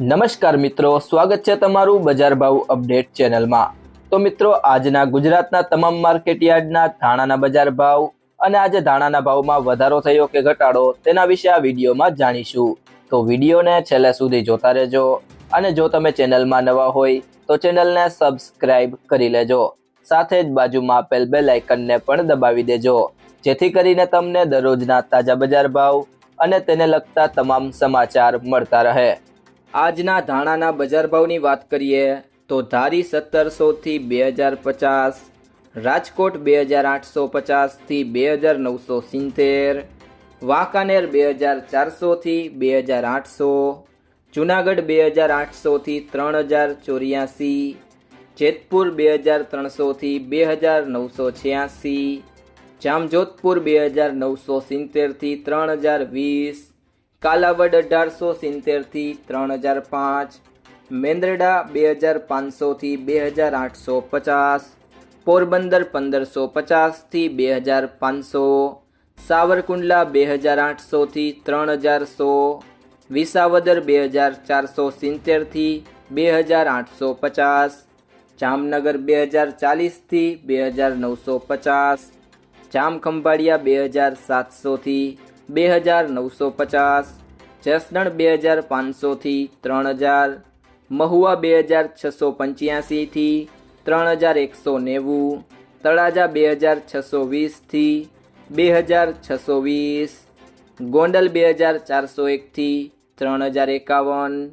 નમસ્કાર મિત્રો, સ્વાગત છે તમારું બજાર ભાવ અપડેટ ચેનલમાં। તો મિત્રો, આજના ગુજરાતના તમામ માર્કેટ યાર્ડના ધાણાના બજાર ભાવ અને આજે ધાણાના ભાવમાં વધારો થયો કે ઘટાડો તેના વિશે આ વિડીયોમાં જાણીશું। તો વિડીયોને છેલ્લે સુધી જોતા રહેજો અને જો તમે ચેનલમાં નવા હોય તો ચેનલને સબસ્ક્રાઇબ કરી લેજો, સાથે જ બાજુમાં આપેલ બેલ આઇકનને પણ દબાવી દેજો, જેથી કરીને તમને દરરોજના તાજા બજાર ભાવ અને તેને લગતા તમામ સમાચાર મળતા રહે। આજના ધાણાના બજાર ભાવની વાત કરીએ તો ધારી 1700 થી 2050, રાજકોટ 2850 થી 2970, વાંકાનેર 2400 થી 2800, જુનાગઢ 2800 થી 3084, જેતપુર 2300 થી 2986, જામજોધપુર 2970 થી 3020, કાલાવડ 1870 થી 3005, મેંદરડા 2500 થી 2850, પોરબંદર 1550 થી 2500, સાવરકુંડલા 2800 થી 3100, વિસાવદર 2470 થી 2850, જામનગર 2040 થી 2950, જામખંભાળિયા 2700 થી 2950, જસદણ 2500 થી 3000, મહુવા 2685 થી 3190, તળાજા 2620 થી 2620, ગોંડલ 2401 થી 3051।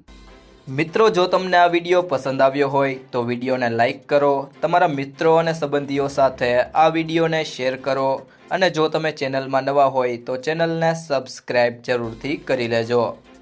મિત્રો, જો તમને આ વિડીયો પસંદ આવ્યો હોય તો વિડીયોને લાઈક કરો, તમારા મિત્રો અને સંબંધીઓ સાથે આ વિડીયોને શેર કરો અને જો તમે ચેનલમાં નવા હોય તો ચેનલને સબસ્ક્રાઇબ જરૂરથી કરી લેજો।